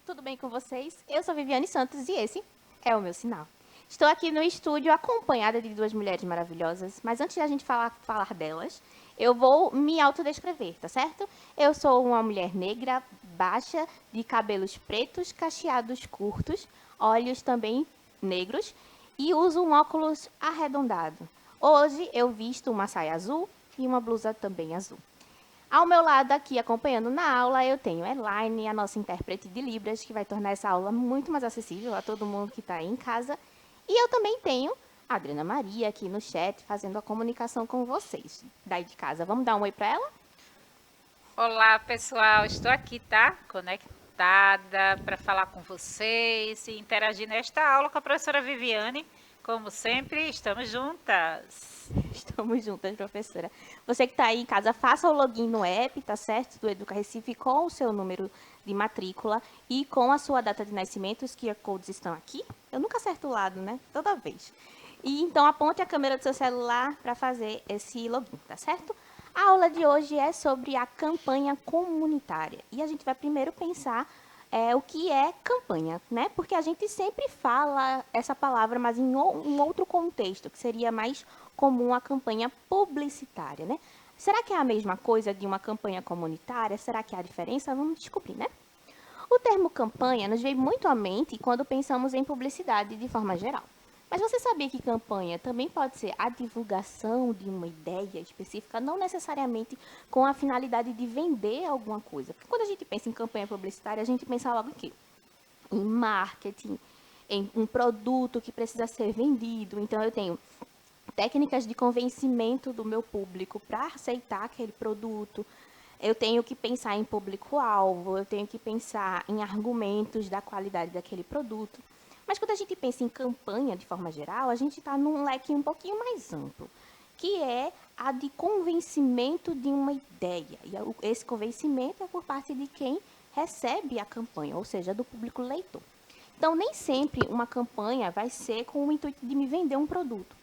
tudo bem com vocês? Eu sou Viviane Santos e esse é o meu sinal. Estou aqui no estúdio acompanhada de duas mulheres maravilhosas, mas antes de a gente falar delas, eu vou me autodescrever, tá certo? Eu sou uma mulher negra, baixa, de cabelos pretos, cacheados curtos, olhos também negros e uso um óculos arredondado. Hoje eu visto uma saia azul e uma blusa também azul. Ao meu lado aqui, acompanhando na aula, eu tenho Elaine, a nossa intérprete de Libras, que vai tornar essa aula muito mais acessível a todo mundo que está aí em casa. E eu também tenho a Adriana Maria aqui no chat, fazendo a comunicação com vocês daí de casa. Vamos dar um oi para ela? Olá, pessoal. Estou aqui, tá? Conectada para falar com vocês e interagir nesta aula com a professora Viviane. Como sempre, estamos juntas. Estamos juntas, professora. Você que está aí em casa, faça o login no app, tá certo? Do Educa Recife com o seu número de matrícula e com a sua data de nascimento. Os QR Codes estão aqui. Eu nunca acerto o lado, né? Toda vez. E então aponte a câmera do seu celular para fazer esse login, tá certo? A aula de hoje é sobre a campanha comunitária. E a gente vai primeiro pensar o que é campanha, né? Porque a gente sempre fala essa palavra, mas em um outro contexto, que seria mais comum a campanha publicitária, né? Será que é a mesma coisa de uma campanha comunitária? Será que há diferença? Vamos descobrir, né? O termo campanha nos veio muito à mente quando pensamos em publicidade de forma geral. Mas você sabia que campanha também pode ser a divulgação de uma ideia específica, não necessariamente com a finalidade de vender alguma coisa? Porque quando a gente pensa em campanha publicitária, a gente pensa logo em quê? Em marketing, em um produto que precisa ser vendido. Então, eu tenho técnicas de convencimento do meu público para aceitar aquele produto. Eu tenho que pensar em público-alvo, eu tenho que pensar em argumentos da qualidade daquele produto. Mas quando a gente pensa em campanha de forma geral, a gente está num leque um pouquinho mais amplo, que é a de convencimento de uma ideia. E esse convencimento é por parte de quem recebe a campanha, ou seja, do público leitor. Então, nem sempre uma campanha vai ser com o intuito de me vender um produto.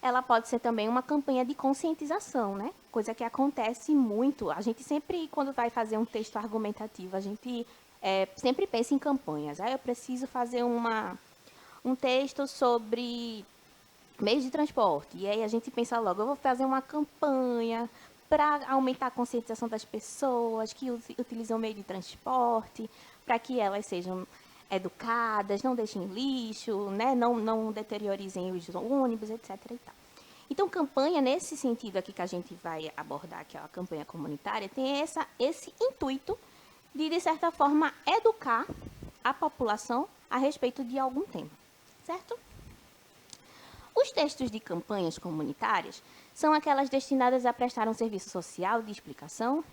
Ela pode ser também uma campanha de conscientização, né? Coisa que acontece muito. A gente sempre, quando vai fazer um texto argumentativo, a gente sempre pensa em campanhas. Eu preciso fazer um texto sobre meios de transporte. E aí a gente pensa logo, eu vou fazer uma campanha para aumentar a conscientização das pessoas que utilizam o meio de transporte, para que elas sejam educadas, não deixem lixo, né? não deteriorizem os ônibus, etc. E tal. Então, campanha, nesse sentido aqui que a gente vai abordar, que é a campanha comunitária, tem esse intuito de certa forma, educar a população a respeito de algum tema, certo? Os textos de campanhas comunitárias são aquelas destinadas a prestar um serviço social de explicação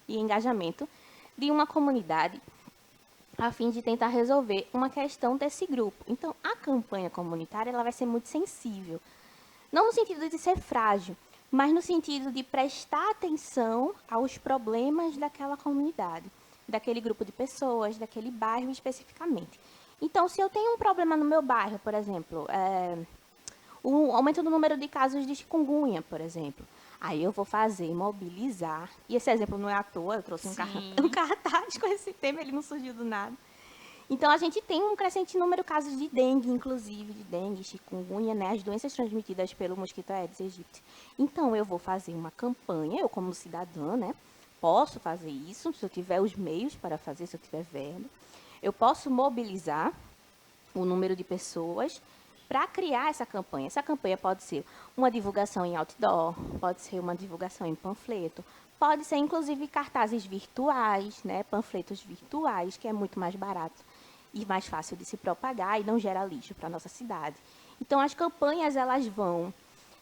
e engajamento de uma comunidade a fim de tentar resolver uma questão desse grupo. Então, a campanha comunitária ela vai ser muito sensível, não no sentido de ser frágil, mas no sentido de prestar atenção aos problemas daquela comunidade, daquele grupo de pessoas, daquele bairro especificamente. Então, se eu tenho um problema no meu bairro, por exemplo, o aumento do número de casos de chikungunya, por exemplo, aí eu vou fazer, mobilizar, e esse exemplo não é à toa, eu trouxe um cartaz com esse tema, ele não surgiu do nada. Então, a gente tem um crescente número de casos de dengue, inclusive, de dengue, chikungunya, né, as doenças transmitidas pelo mosquito Aedes aegypti. Então, eu vou fazer uma campanha, eu como cidadã, né, posso fazer isso, se eu tiver os meios para fazer, se eu tiver verba. Eu posso mobilizar o número de pessoas para criar essa campanha. Essa campanha pode ser uma divulgação em outdoor, pode ser uma divulgação em panfleto, pode ser inclusive cartazes virtuais, né, panfletos virtuais, que é muito mais barato e mais fácil de se propagar e não gera lixo para a nossa cidade. Então, as campanhas elas vão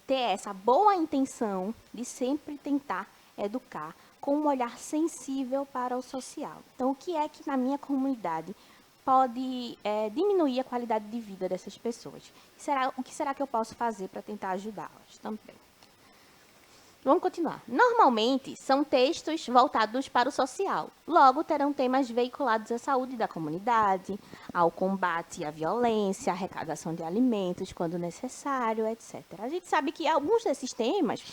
ter essa boa intenção de sempre tentar educar com um olhar sensível para o social. Então, o que é que na minha comunidade pode diminuir a qualidade de vida dessas pessoas? O que será que eu posso fazer para tentar ajudá-las também? Vamos continuar. Normalmente, são textos voltados para o social. Logo, terão temas veiculados à saúde da comunidade, ao combate à violência, à arrecadação de alimentos, quando necessário, etc. A gente sabe que alguns desses temas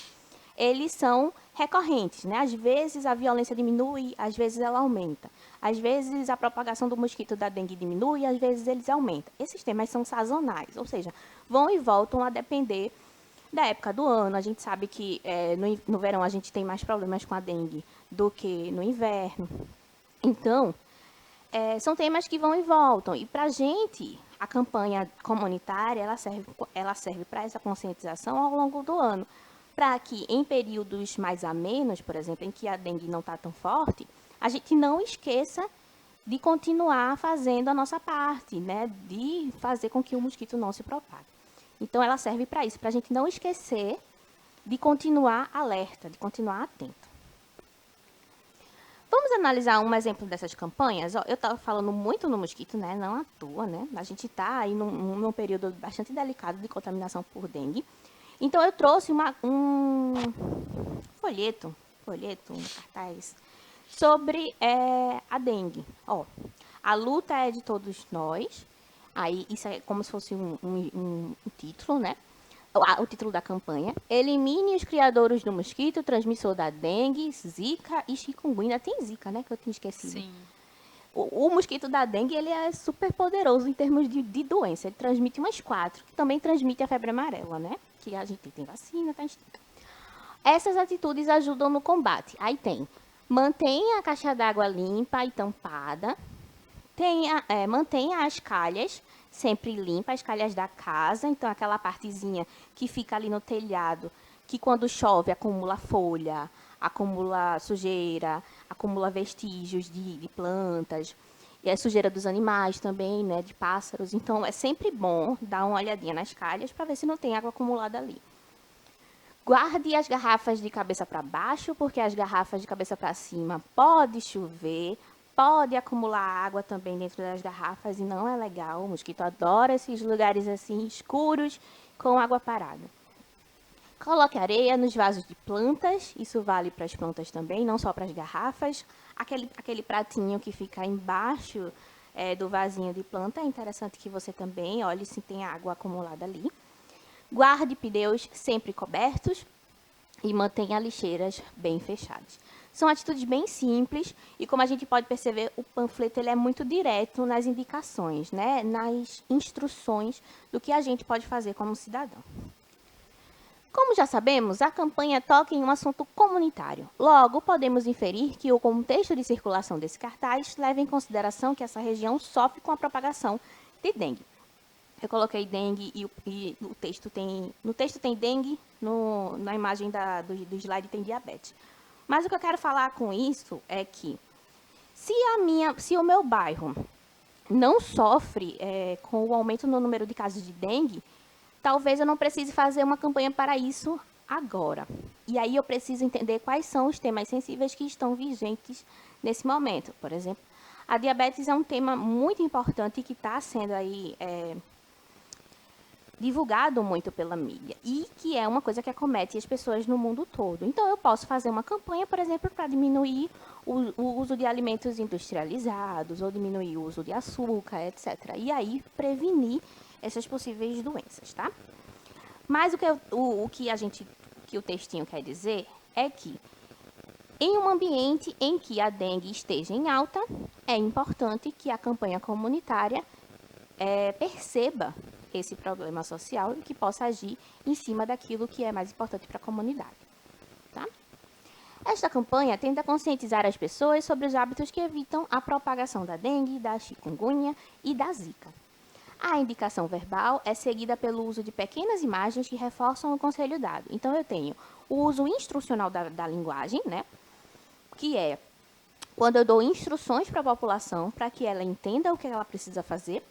eles são recorrentes, né? Às vezes a violência diminui, às vezes ela aumenta. Às vezes a propagação do mosquito da dengue diminui, às vezes eles aumentam. Esses temas são sazonais, ou seja, vão e voltam a depender da época do ano. A gente sabe que no verão a gente tem mais problemas com a dengue do que no inverno. Então, são temas que vão e voltam. E para a gente, a campanha comunitária, ela serve para essa conscientização ao longo do ano. Para que em períodos mais amenos, por exemplo, em que a dengue não está tão forte, a gente não esqueça de continuar fazendo a nossa parte, né? De fazer com que o mosquito não se propague. Então, ela serve para isso, para a gente não esquecer de continuar alerta, de continuar atento. Vamos analisar um exemplo dessas campanhas? Ó, eu estava falando muito no mosquito, né? Não à toa, né? A gente está aí num período bastante delicado de contaminação por dengue. Então, eu trouxe um folheto, um cartaz, sobre a dengue. Ó, a luta é de todos nós. Aí, isso é como se fosse um título, né? O título da campanha. Elimine os criadores do mosquito, transmissor da dengue, zika e chikungunya. Tem zika, né? Que eu tinha esquecido. Sim. O mosquito da dengue, ele é super poderoso em termos de doença. Ele transmite umas 4, que também transmite a febre amarela, né? Que a gente tem vacina, tá extinta. Essas atitudes ajudam no combate. Aí tem, mantenha a caixa d'água limpa e tampada. Mantenha as calhas sempre limpas, as calhas da casa. Então, aquela partezinha que fica ali no telhado, que quando chove acumula folha, acumula sujeira, acumula vestígios de plantas, e a sujeira dos animais também, né, de pássaros. Então, é sempre bom dar uma olhadinha nas calhas para ver se não tem água acumulada ali. Guarde as garrafas de cabeça para baixo, porque as garrafas de cabeça para cima pode chover, pode acumular água também dentro das garrafas e não é legal. O mosquito adora esses lugares assim escuros com água parada. Coloque areia nos vasos de plantas, isso vale para as plantas também, não só para as garrafas. Aquele pratinho que fica embaixo do vasinho de planta, é interessante que você também olhe se tem água acumulada ali. Guarde pneus sempre cobertos e mantenha lixeiras bem fechadas. São atitudes bem simples e, como a gente pode perceber, o panfleto ele é muito direto nas indicações, né? Nas instruções do que a gente pode fazer como cidadão. Como já sabemos, a campanha toca em um assunto comunitário. Logo, podemos inferir que o contexto de circulação desse cartaz leva em consideração que essa região sofre com a propagação de dengue. Eu coloquei dengue e no texto tem dengue, na imagem do slide tem diabetes. Mas o que eu quero falar com isso é que se o meu bairro não sofre com o aumento no número de casos de dengue, talvez eu não precise fazer uma campanha para isso agora. E aí eu preciso entender quais são os temas sensíveis que estão vigentes nesse momento. Por exemplo, a diabetes é um tema muito importante que está sendo aí divulgado muito pela mídia e que é uma coisa que acomete as pessoas no mundo todo. Então, eu posso fazer uma campanha, por exemplo, para diminuir o uso de alimentos industrializados ou diminuir o uso de açúcar, etc. E aí, prevenir essas possíveis doenças, tá? Mas o que o textinho quer dizer é que em um ambiente em que a dengue esteja em alta, é importante que a campanha comunitária perceba esse problema social e que possa agir em cima daquilo que é mais importante para a comunidade. Tá? Esta campanha tenta conscientizar as pessoas sobre os hábitos que evitam a propagação da dengue, da chikungunya e da zika. A indicação verbal é seguida pelo uso de pequenas imagens que reforçam o conselho dado. Então, eu tenho o uso instrucional da linguagem, né? Que é quando eu dou instruções para a população para que ela entenda o que ela precisa fazer.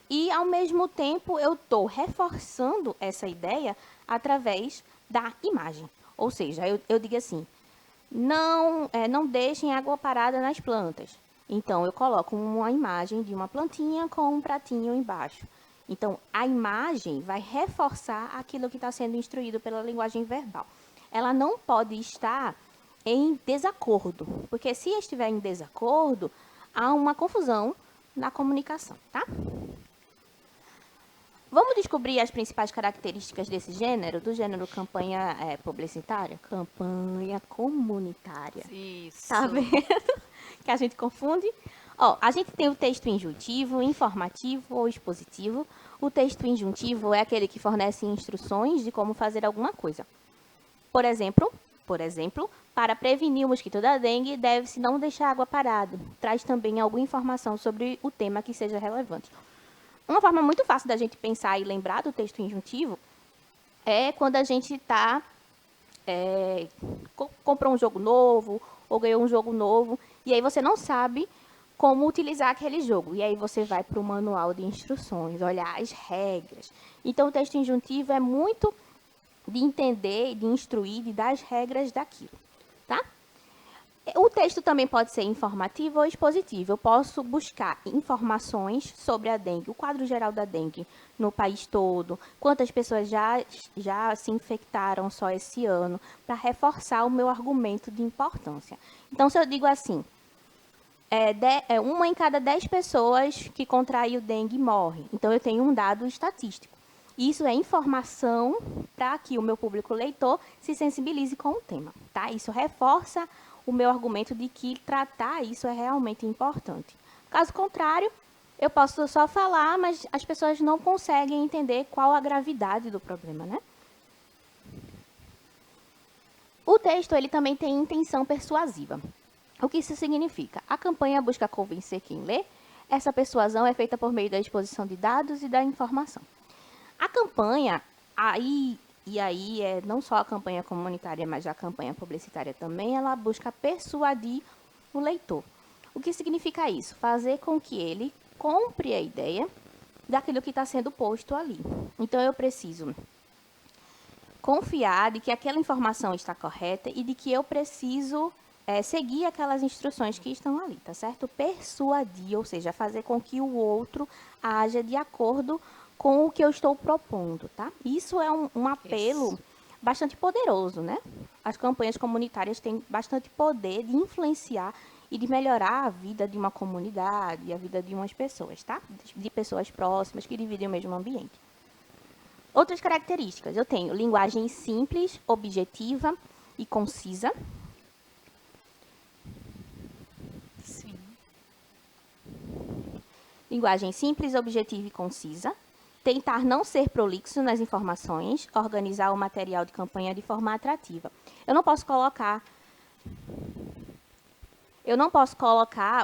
E, ao mesmo tempo, eu estou reforçando essa ideia através da imagem. Ou seja, eu digo assim, não deixem água parada nas plantas. Então, eu coloco uma imagem de uma plantinha com um pratinho embaixo. Então, a imagem vai reforçar aquilo que está sendo instruído pela linguagem verbal. Ela não pode estar em desacordo, porque se estiver em desacordo, há uma confusão na comunicação, tá? vamos descobrir as principais características desse gênero, do gênero campanha publicitária? Campanha comunitária. Isso. Tá vendo? Que a gente confunde. Ó, a gente tem o texto injuntivo, informativo ou expositivo. O texto injuntivo é aquele que fornece instruções de como fazer alguma coisa. Por exemplo, para prevenir o mosquito da dengue, deve-se não deixar água parada. Traz também alguma informação sobre o tema que seja relevante. Uma forma muito fácil da gente pensar e lembrar do texto injuntivo é quando a gente comprou um jogo novo ou ganhou um jogo novo e aí você não sabe como utilizar aquele jogo. E aí você vai para o manual de instruções, olhar as regras. Então, o texto injuntivo é muito de entender, de instruir, de dar as regras daquilo, tá? O texto também pode ser informativo ou expositivo. Eu posso buscar informações sobre a dengue, o quadro geral da dengue no país todo, quantas pessoas já se infectaram só esse ano, para reforçar o meu argumento de importância. Então, se eu digo assim, uma em cada 10 pessoas que contraiu dengue morre. Então, eu tenho um dado estatístico. Isso é informação para que o meu público leitor se sensibilize com o tema, tá? Isso reforça o meu argumento de que tratar isso é realmente importante. Caso contrário, eu posso só falar, mas as pessoas não conseguem entender qual a gravidade do problema, né? O texto ele também tem intenção persuasiva. O que isso significa? A campanha busca convencer quem lê. Essa persuasão é feita por meio da exposição de dados e da informação. A campanha, aí não só a campanha comunitária, mas a campanha publicitária também, ela busca persuadir o leitor. O que significa isso? Fazer com que ele compre a ideia daquilo que está sendo posto ali. Então, eu preciso confiar de que aquela informação está correta e de que eu preciso seguir aquelas instruções que estão ali, tá certo? Persuadir, ou seja, fazer com que o outro haja de acordo com o que eu estou propondo, tá? Isso é um apelo bastante poderoso, né? As campanhas comunitárias têm bastante poder de influenciar e de melhorar a vida de uma comunidade, a vida de umas pessoas, tá? De pessoas próximas que dividem o mesmo ambiente. Outras características, eu tenho linguagem simples, objetiva e concisa. Sim. Linguagem simples, objetiva e concisa. Tentar não ser prolixo nas informações, organizar o material de campanha de forma atrativa. Eu não posso colocar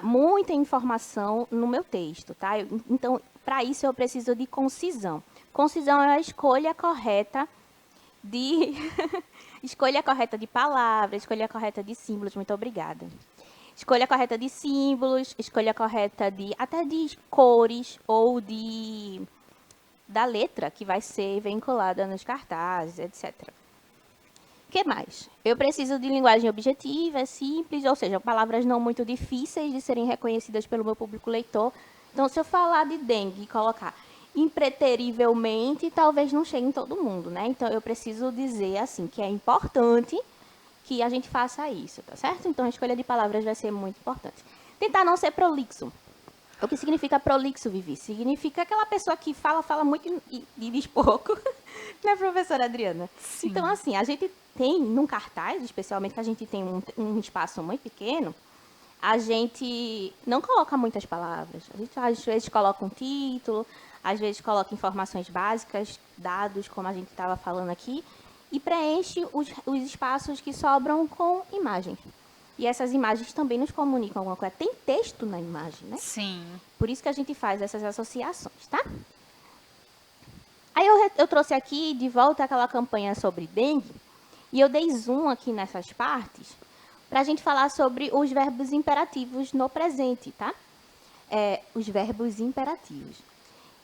muita informação no meu texto, tá? Então, para isso eu preciso de concisão. Concisão é a escolha correta de escolha correta de palavras, escolha correta de símbolos. Muito obrigada. Escolha correta de símbolos, escolha correta até de cores ou da letra que vai ser vinculada nos cartazes, etc. O que mais? Eu preciso de linguagem objetiva, simples, ou seja, palavras não muito difíceis de serem reconhecidas pelo meu público leitor. Então, se eu falar de dengue e colocar impreterivelmente, talvez não chegue em todo mundo, né? Então, eu preciso dizer, assim, que é importante que a gente faça isso, tá certo? Então, a escolha de palavras vai ser muito importante. Tentar não ser prolixo. O que significa prolixo, Vivi? Significa aquela pessoa que fala muito e diz pouco, né, professora Adriana? Sim. Então, assim, a gente tem, num cartaz, especialmente que a gente tem um espaço muito pequeno, a gente não coloca muitas palavras. A gente, às vezes, coloca um título, às vezes, coloca informações básicas, dados, como a gente estava falando aqui, e preenche os espaços que sobram com imagens. E essas imagens também nos comunicam alguma coisa. Tem texto na imagem, né? Sim. Por isso que a gente faz essas associações, tá? Aí eu trouxe aqui de volta aquela campanha sobre dengue, e eu dei zoom aqui nessas partes, para a gente falar sobre os verbos imperativos no presente, tá? Os verbos imperativos.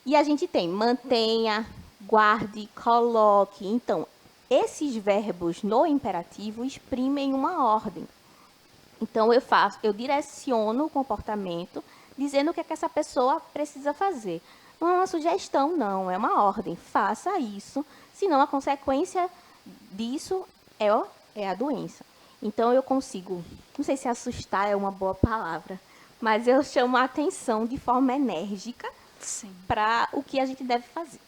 E a gente tem mantenha, guarde, coloque. Então, esses verbos no imperativo exprimem uma ordem. Então, eu direciono o comportamento dizendo o que essa pessoa precisa fazer. Não é uma sugestão, não, é uma ordem. Faça isso, senão a consequência disso é a doença. Então, eu consigo, não sei se assustar é uma boa palavra, mas eu chamo a atenção de forma enérgica para o que a gente deve fazer.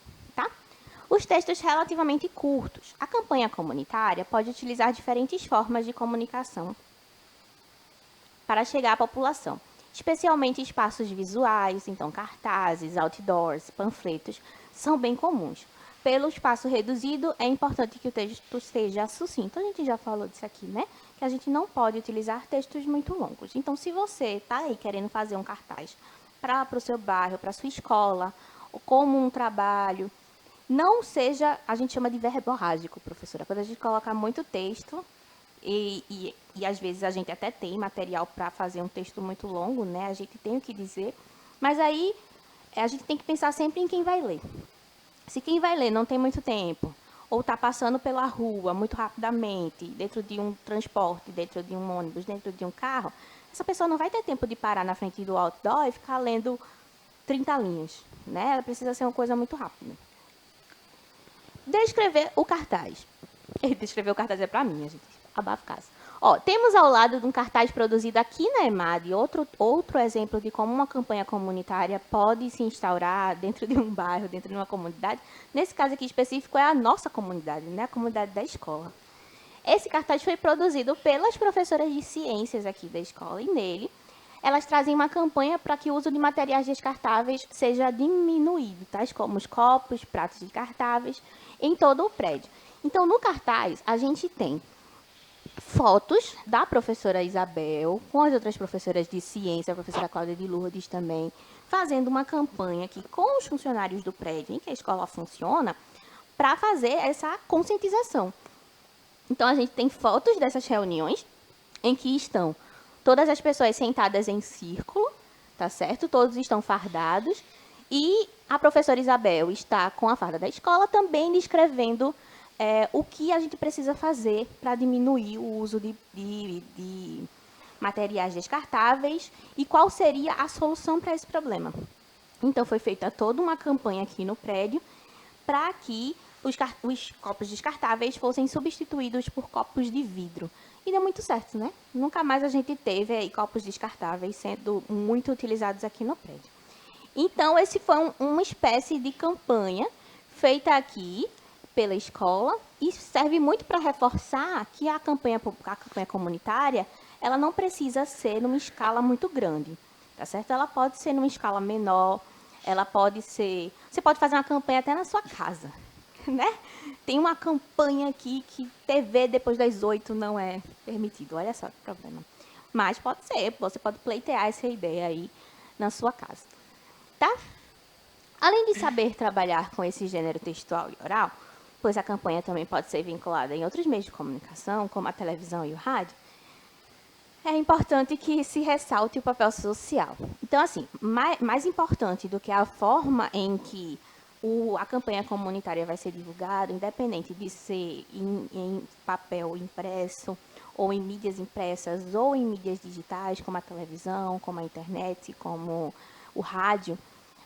Os textos relativamente curtos. A campanha comunitária pode utilizar diferentes formas de comunicação para chegar à população, especialmente espaços visuais, então cartazes, outdoors, panfletos, são bem comuns. Pelo espaço reduzido, é importante que o texto seja sucinto. A gente já falou disso aqui, né? Que a gente não pode utilizar textos muito longos. Então, se você está aí querendo fazer um cartaz para o seu bairro, para a sua escola, ou como um trabalho, não seja, a gente chama de verborrágico, professora, quando a gente coloca muito texto, e às vezes a gente até tem material para fazer um texto muito longo, né? A gente tem o que dizer, mas aí a gente tem que pensar sempre em quem vai ler. Se quem vai ler não tem muito tempo, ou está passando pela rua muito rapidamente, dentro de um transporte, dentro de um ônibus, dentro de um carro, essa pessoa não vai ter tempo de parar na frente do outdoor e ficar lendo 30 linhas, né? Ela precisa ser uma coisa muito rápida. Descrever o cartaz. Descrever o cartaz é para mim, a gente abafa casa. Ó, temos ao lado de um cartaz produzido aqui na EMAD outro exemplo de como uma campanha comunitária pode se instaurar dentro de um bairro, dentro de uma comunidade. Nesse caso aqui específico é a nossa comunidade, né? A comunidade da escola. Esse cartaz foi produzido pelas professoras de ciências aqui da escola e nele elas trazem uma campanha para que o uso de materiais descartáveis seja diminuído, tais como os copos, pratos descartáveis, em todo o prédio. Então, no cartaz, a gente tem fotos da professora Isabel, com as outras professoras de ciência, a professora Cláudia de Lourdes também, fazendo uma campanha aqui com os funcionários do prédio em que a escola funciona, para fazer essa conscientização. Então, a gente tem fotos dessas reuniões em que estão todas as pessoas sentadas em círculo, tá certo? Todos estão fardados e a professora Isabel está com a farda da escola também descrevendo o que a gente precisa fazer para diminuir o uso de materiais descartáveis e qual seria a solução para esse problema. Então, foi feita toda uma campanha aqui no prédio para que os copos descartáveis fossem substituídos por copos de vidro. E deu muito certo, né? Nunca mais a gente teve aí copos descartáveis sendo muito utilizados aqui no prédio. Então, esse foi uma espécie de campanha feita aqui pela escola e serve muito para reforçar que a campanha comunitária ela não precisa ser numa escala muito grande, tá certo? Ela pode ser numa escala menor, ela pode ser... Você pode fazer uma campanha até na sua casa, né? Tem uma campanha aqui que TV depois das 8 não é permitido. Olha só que problema. Mas pode ser, você pode pleitear essa ideia aí na sua casa, tá? Além de saber trabalhar com esse gênero textual e oral, pois a campanha também pode ser vinculada em outros meios de comunicação, como a televisão e o rádio, é importante que se ressalte o papel social. Então, assim, mais importante do que a forma em que a campanha comunitária vai ser divulgada, independente de ser em papel impresso, ou em mídias impressas, ou em mídias digitais, como a televisão, como a internet, como o rádio,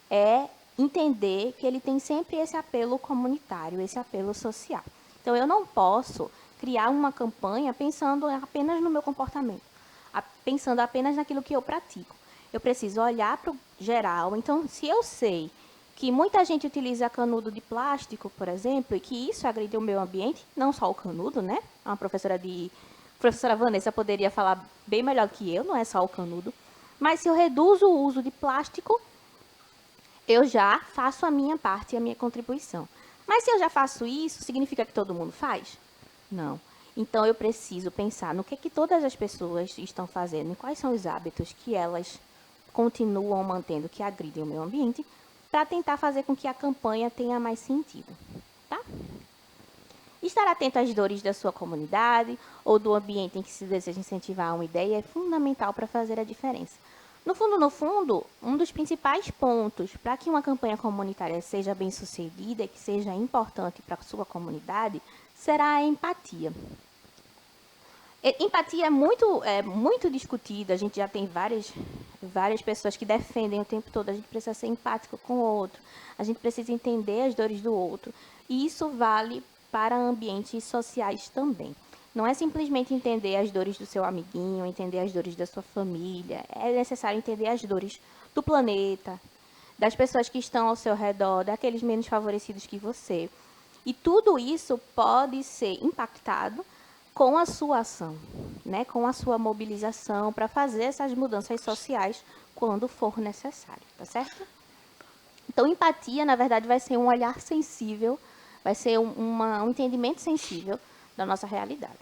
é entender que ele tem sempre esse apelo comunitário, esse apelo social. Então, eu não posso criar uma campanha pensando apenas no meu comportamento, pensando apenas naquilo que eu pratico. Eu preciso olhar para o geral. Então, se eu sei que muita gente utiliza canudo de plástico, por exemplo, e que isso agride o meio ambiente, não só o canudo, né? A professora Vanessa poderia falar bem melhor que eu, não é só o canudo. Mas se eu reduzo o uso de plástico, eu já faço a minha parte e a minha contribuição. Mas se eu já faço isso, significa que todo mundo faz? Não. Então, eu preciso pensar no que todas as pessoas estão fazendo e quais são os hábitos que elas continuam mantendo que agridem o meio ambiente para tentar fazer com que a campanha tenha mais sentido, tá? Estar atento às dores da sua comunidade ou do ambiente em que se deseja incentivar uma ideia é fundamental para fazer a diferença. No fundo, um dos principais pontos para que uma campanha comunitária seja bem-sucedida e que seja importante para a sua comunidade será a empatia. Empatia é muito discutida, a gente já tem várias pessoas que defendem o tempo todo, a gente precisa ser empático com o outro, a gente precisa entender as dores do outro, e isso vale para ambientes sociais também. Não é simplesmente entender as dores do seu amiguinho, entender as dores da sua família, é necessário entender as dores do planeta, das pessoas que estão ao seu redor, daqueles menos favorecidos que você. E tudo isso pode ser impactado com a sua ação, né? Com a sua mobilização para fazer essas mudanças sociais quando for necessário, tá certo? Então, empatia, na verdade, vai ser um olhar sensível, vai ser um entendimento sensível da nossa realidade.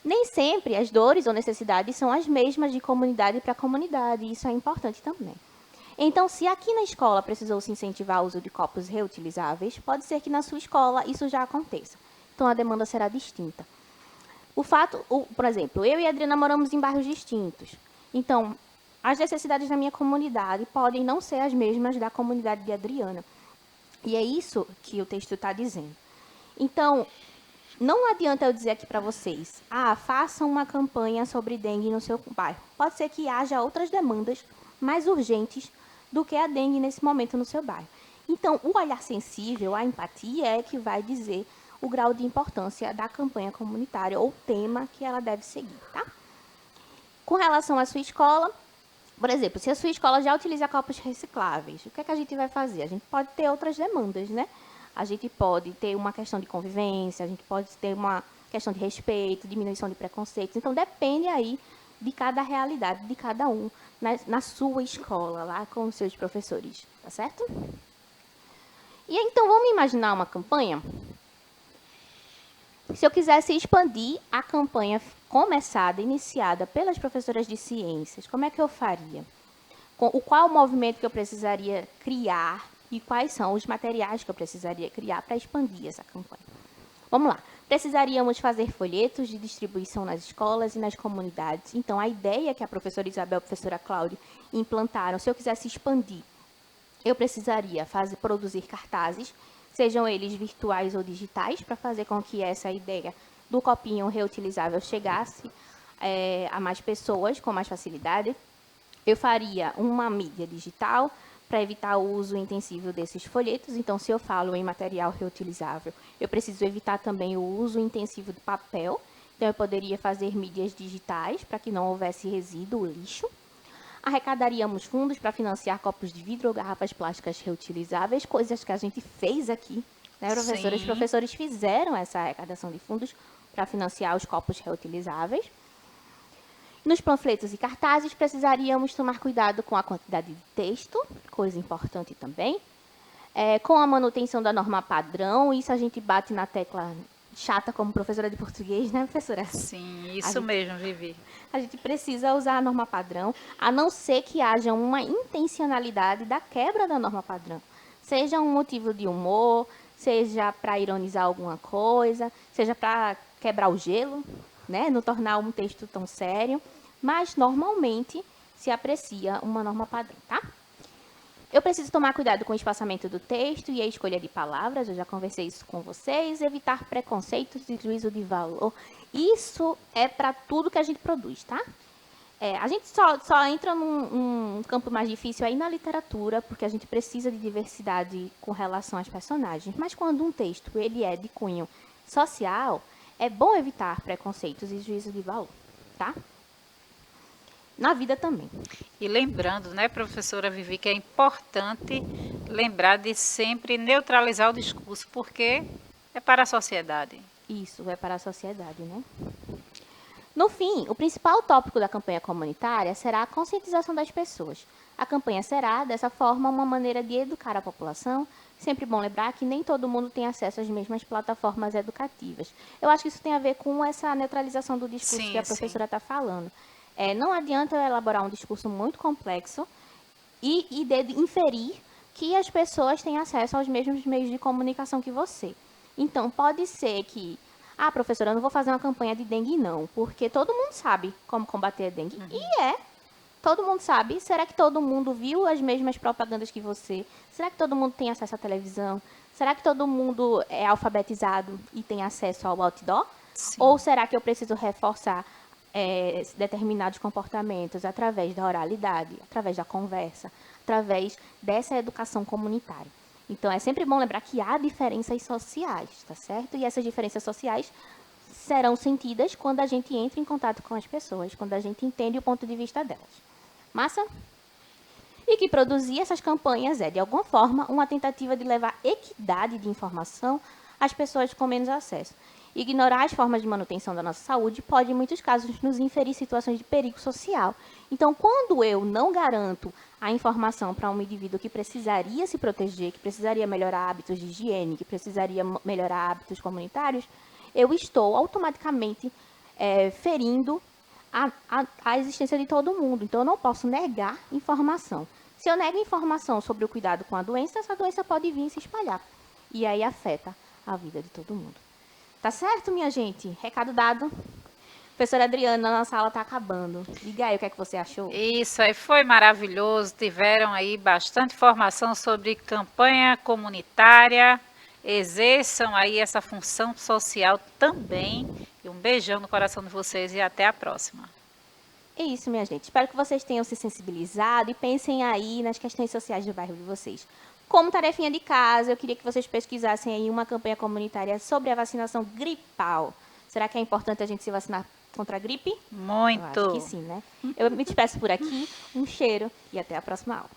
Nem sempre as dores ou necessidades são as mesmas de comunidade para comunidade, e isso é importante também. Então, se aqui na escola precisou se incentivar o uso de copos reutilizáveis, pode ser que na sua escola isso já aconteça. Então, a demanda será distinta. Por exemplo, eu e a Adriana moramos em bairros distintos. Então, as necessidades da minha comunidade podem não ser as mesmas da comunidade de Adriana. E é isso que o texto está dizendo. Então, não adianta eu dizer aqui para vocês, façam uma campanha sobre dengue no seu bairro. Pode ser que haja outras demandas mais urgentes do que a dengue nesse momento no seu bairro. Então, o olhar sensível, a empatia, é que vai dizer o grau de importância da campanha comunitária ou tema que ela deve seguir, tá? Com relação à sua escola, por exemplo, se a sua escola já utiliza copos recicláveis, o que é que a gente vai fazer? A gente pode ter outras demandas, né? A gente pode ter uma questão de convivência, a gente pode ter uma questão de respeito, diminuição de preconceitos. Então, depende aí de cada realidade, de cada um, na sua escola, lá com os seus professores, tá certo? E então, vamos imaginar uma campanha? Se eu quisesse expandir a campanha começada, iniciada pelas professoras de ciências, como é que eu faria? Qual o movimento que eu precisaria criar e quais são os materiais que eu precisaria criar para expandir essa campanha? Vamos lá. Precisaríamos fazer folhetos de distribuição nas escolas e nas comunidades. Então, a ideia que a professora Isabel e a professora Cláudia implantaram, se eu quisesse expandir, eu precisaria produzir cartazes, sejam eles virtuais ou digitais, para fazer com que essa ideia do copinho reutilizável chegasse a mais pessoas com mais facilidade. Eu faria uma mídia digital para evitar o uso intensivo desses folhetos. Então, se eu falo em material reutilizável, eu preciso evitar também o uso intensivo do papel. Então, eu poderia fazer mídias digitais para que não houvesse resíduo, lixo. Arrecadaríamos fundos para financiar copos de vidro ou garrafas plásticas reutilizáveis, coisas que a gente fez aqui, né, professores? Os professores fizeram essa arrecadação de fundos para financiar os copos reutilizáveis. Nos panfletos e cartazes, precisaríamos tomar cuidado com a quantidade de texto, coisa importante também. Com a manutenção da norma padrão, isso a gente bate na tecla chata como professora de português, né, professora? Sim, isso mesmo, Vivi. A gente precisa usar a norma padrão, a não ser que haja uma intencionalidade da quebra da norma padrão. Seja um motivo de humor, seja para ironizar alguma coisa, seja para quebrar o gelo, né, não tornar um texto tão sério, mas normalmente se aprecia uma norma padrão, tá? Eu preciso tomar cuidado com o espaçamento do texto e a escolha de palavras, eu já conversei isso com vocês, evitar preconceitos e juízo de valor. Isso é para tudo que a gente produz, tá? A gente só entra num campo mais difícil aí na literatura, porque a gente precisa de diversidade com relação às personagens. Mas quando um texto ele é de cunho social, é bom evitar preconceitos e juízo de valor, tá? Na vida também. E lembrando, né, professora Vivi, que é importante lembrar de sempre neutralizar o discurso, porque é para a sociedade. Isso, é para a sociedade, né? No fim, o principal tópico da campanha comunitária será a conscientização das pessoas. A campanha será, dessa forma, uma maneira de educar a população. Sempre bom lembrar que nem todo mundo tem acesso às mesmas plataformas educativas. Eu acho que isso tem a ver com essa neutralização do discurso que a professora está falando. Não adianta eu elaborar um discurso muito complexo e inferir que as pessoas têm acesso aos mesmos meios de comunicação que você. Então, pode ser que, professora, eu não vou fazer uma campanha de dengue não, porque todo mundo sabe como combater a dengue. Uhum. E todo mundo sabe. Será que todo mundo viu as mesmas propagandas que você? Será que todo mundo tem acesso à televisão? Será que todo mundo é alfabetizado e tem acesso ao outdoor? Sim. Ou será que eu preciso reforçar determinados comportamentos através da oralidade, através da conversa, através dessa educação comunitária? Então, é sempre bom lembrar que há diferenças sociais, tá certo? E essas diferenças sociais serão sentidas quando a gente entra em contato com as pessoas, quando a gente entende o ponto de vista delas. Massa? E que produzir essas campanhas é, de alguma forma, uma tentativa de levar equidade de informação as pessoas com menos acesso. Ignorar as formas de manutenção da nossa saúde pode, em muitos casos, nos inferir situações de perigo social. Então, quando eu não garanto a informação para um indivíduo que precisaria se proteger, que precisaria melhorar hábitos de higiene, que precisaria melhorar hábitos comunitários, eu estou automaticamente ferindo a existência de todo mundo. Então, eu não posso negar informação. Se eu nego informação sobre o cuidado com a doença, essa doença pode vir e se espalhar. E aí afeta a vida de todo mundo. Tá certo, minha gente? Recado dado. Professora Adriana, a nossa aula está acabando. Diga aí o que é que você achou. Isso aí foi maravilhoso. Tiveram aí bastante informação sobre campanha comunitária. Exerçam aí essa função social também. E um beijão no coração de vocês e até a próxima. É isso, minha gente. Espero que vocês tenham se sensibilizado e pensem aí nas questões sociais do bairro de vocês. Como tarefinha de casa, eu queria que vocês pesquisassem aí uma campanha comunitária sobre a vacinação gripal. Será que é importante a gente se vacinar contra a gripe? Muito. Eu acho que sim, né? Eu me despeço por aqui. Um cheiro e até a próxima aula.